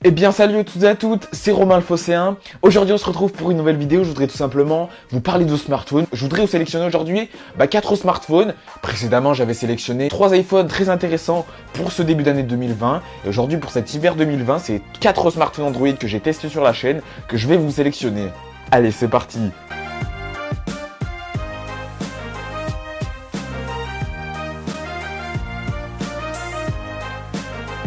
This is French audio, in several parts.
Eh bien salut à toutes et à toutes, c'est Romain le Phocéen. Aujourd'hui on se retrouve pour une nouvelle vidéo. Je voudrais tout simplement vous parler de smartphones. Je voudrais vous sélectionner aujourd'hui 4 smartphones. Précédemment j'avais sélectionné 3 iPhones très intéressants pour ce début d'année 2020. Et aujourd'hui pour cet hiver 2020, c'est 4 smartphones Android que j'ai testés sur la chaîne que je vais vous sélectionner. Allez, c'est parti.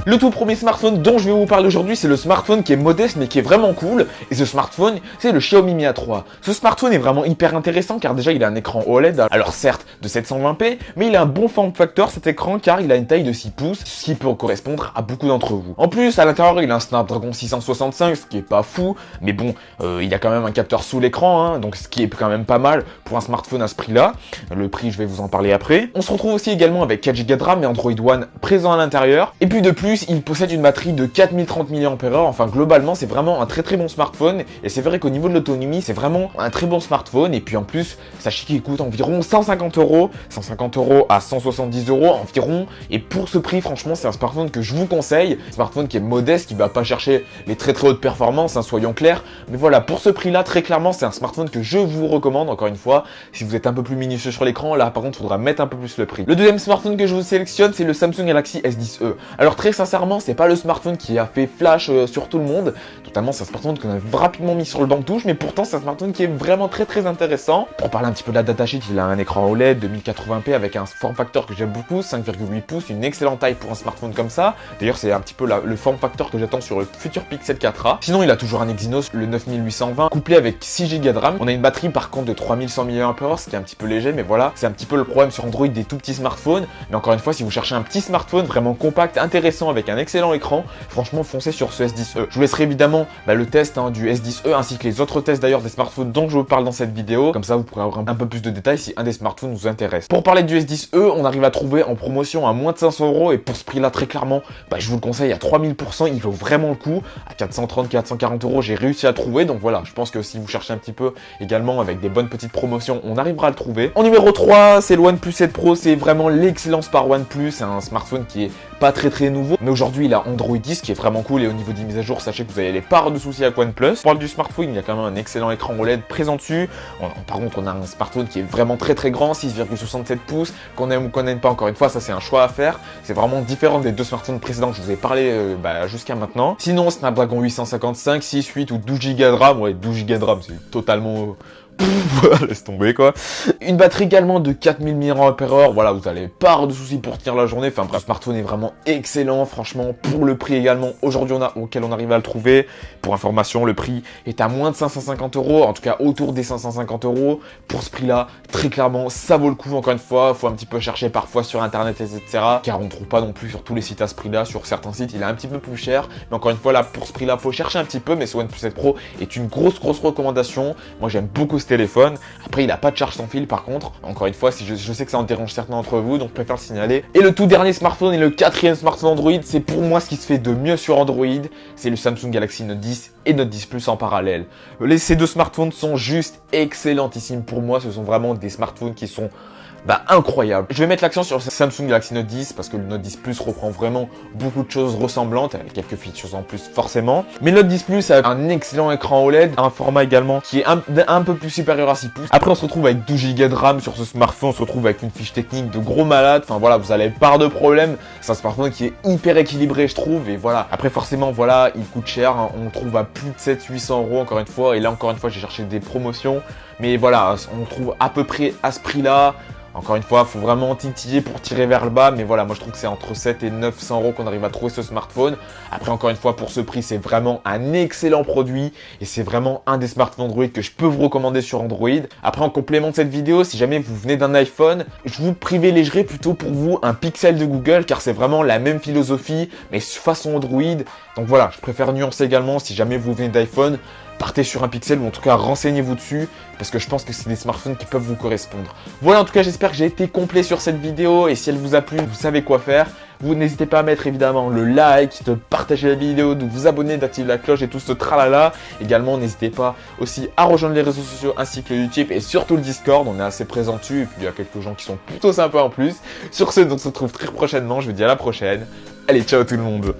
Le tout premier smartphone dont je vais vous parler aujourd'hui, c'est le smartphone qui est modeste mais qui est vraiment cool. Et ce smartphone, c'est le Xiaomi Mi A3. Ce smartphone est vraiment hyper intéressant car déjà il a un écran OLED, alors certes de 720p, mais il a un bon form factor cet écran car il a une taille de 6 pouces, ce qui peut correspondre à beaucoup d'entre vous. En plus, à l'intérieur, il a un Snapdragon 665, ce qui est pas fou, mais bon, il y a quand même un capteur sous l'écran, hein, donc ce qui est quand même pas mal pour un smartphone à ce prix-là. Le prix, je vais vous en parler après. On se retrouve aussi également avec 4 Go de RAM et Android One présent à l'intérieur. Et puis de plus, il possède une batterie de 4030 mAh, enfin globalement c'est vraiment un très bon smartphone et c'est vrai qu'au niveau de l'autonomie c'est vraiment un très bon smartphone et puis en plus sachez qu'il coûte environ 150 €, 150 € à 170 € environ et pour ce prix franchement c'est un smartphone que je vous conseille, un smartphone qui est modeste, qui va pas chercher les très hautes performances, hein, soyons clairs, mais voilà pour ce prix là très clairement c'est un smartphone que je vous recommande encore une fois, si vous êtes un peu plus minutieux sur l'écran là par contre il faudra mettre un peu plus le prix. Le deuxième smartphone que je vous sélectionne c'est le Samsung Galaxy S10e. Alors très sincèrement c'est pas le smartphone qui a fait flash sur tout le monde, totalement c'est un smartphone qu'on a rapidement mis sur le banc de touche, mais pourtant c'est un smartphone qui est vraiment très intéressant. Pour parler un petit peu de la datasheet, il a un écran OLED de 1080p avec un form factor que j'aime beaucoup, 5,8 pouces, une excellente taille pour un smartphone comme ça. D'ailleurs c'est un petit peu le form factor que j'attends sur le futur Pixel 4a. Sinon il a toujours un Exynos, le 9820, couplé avec 6 Go de RAM. On a une batterie par contre de 3100 mAh, ce qui est un petit peu léger, mais voilà, c'est un petit peu le problème sur Android des tout petits smartphones. Mais encore une fois, si vous cherchez un petit smartphone vraiment compact, intéressant, avec un excellent écran, franchement foncez sur ce S10e. Je vous laisserai évidemment le test du S10e ainsi que les autres tests d'ailleurs des smartphones dont je vous parle dans cette vidéo, comme ça vous pourrez avoir un peu plus de détails si un des smartphones vous intéresse. Pour parler du S10e, on arrive à trouver en promotion à moins de 500 € et pour ce prix là très clairement, je vous le conseille à 3000%, il vaut vraiment le coup. À 430-440 € j'ai réussi à trouver, donc voilà, je pense que si vous cherchez un petit peu également avec des bonnes petites promotions, on arrivera à le trouver. En numéro 3, c'est le OnePlus 7 Pro, c'est vraiment l'excellence par OnePlus, c'est un smartphone qui est pas très nouveau, mais aujourd'hui il a Android 10 qui est vraiment cool et au niveau des mises à jour, sachez que vous avez les parts de soucis avec OnePlus. On parle du smartphone, il y a quand même un excellent écran OLED présent dessus. Par contre, on a un smartphone qui est vraiment très grand, 6,67 pouces, qu'on aime ou qu'on n'aime pas, encore une fois, ça c'est un choix à faire. C'est vraiment différent des deux smartphones précédents que je vous ai parlé jusqu'à maintenant. Sinon, Snapdragon 855, 6, 8 ou 12 Go de RAM, ouais 12 Go de RAM, c'est totalement... laisse tomber quoi. Une batterie également de 4000 mAh, voilà, vous avez pas de soucis pour tenir la journée. Enfin bref, le smartphone est vraiment excellent, franchement, pour le prix également, aujourd'hui auquel on arrive à le trouver. Pour information, le prix est à moins de 550 €, en tout cas autour des 550 €. Pour ce prix-là, très clairement, ça vaut le coup, encore une fois, faut un petit peu chercher parfois sur internet, etc. Car on ne trouve pas non plus sur tous les sites à ce prix-là, sur certains sites, il est un petit peu plus cher. Mais encore une fois, là, pour ce prix-là, faut chercher un petit peu, mais ce OnePlus 7 Pro est une grosse recommandation. Moi, j'aime beaucoup ce téléphone. Après, il n'a pas de charge sans fil par contre. Encore une fois, si je sais que ça en dérange certains d'entre vous, donc je préfère le signaler. Et le tout dernier smartphone et le quatrième smartphone Android, c'est pour moi ce qui se fait de mieux sur Android. C'est le Samsung Galaxy Note 10 et Note 10 Plus en parallèle. Ces deux smartphones sont juste excellentissimes pour moi. Ce sont vraiment des smartphones qui sont incroyable. Je vais mettre l'accent sur le Samsung Galaxy Note 10 parce que le Note 10 Plus reprend vraiment beaucoup de choses ressemblantes avec quelques features en plus forcément. Mais le Note 10 Plus a un excellent écran OLED, un format également qui est un peu plus supérieur à 6 pouces. Après on se retrouve avec 12 Go de RAM sur ce smartphone, on se retrouve avec une fiche technique de gros malade. Enfin voilà, vous allez pas de problème. C'est un smartphone qui est hyper équilibré je trouve et voilà. Après forcément voilà, il coûte cher, hein. On le trouve à plus de 700-800 € encore une fois et là encore une fois j'ai cherché des promotions. Mais voilà, on le trouve à peu près à ce prix là. Encore une fois, il faut vraiment titiller pour tirer vers le bas, mais voilà, moi je trouve que c'est entre 7 et 900 € qu'on arrive à trouver ce smartphone. Après, encore une fois, pour ce prix, c'est vraiment un excellent produit et c'est vraiment un des smartphones Android que je peux vous recommander sur Android. Après, en complément de cette vidéo, si jamais vous venez d'un iPhone, je vous privilégierai plutôt pour vous un Pixel de Google car c'est vraiment la même philosophie, mais façon Android. Donc voilà, je préfère nuancer également si jamais vous venez d'iPhone. Partez sur un Pixel ou en tout cas renseignez-vous dessus parce que je pense que c'est des smartphones qui peuvent vous correspondre. Voilà, en tout cas j'espère que j'ai été complet sur cette vidéo et si elle vous a plu, vous savez quoi faire. Vous n'hésitez pas à mettre évidemment le like, de partager la vidéo, de vous abonner, d'activer la cloche et tout ce tralala. Également, n'hésitez pas aussi à rejoindre les réseaux sociaux ainsi que le YouTube et surtout le Discord. On est assez présent dessus et puis il y a quelques gens qui sont plutôt sympas en plus. Sur ce, on se retrouve très prochainement. Je vous dis à la prochaine. Allez, ciao tout le monde.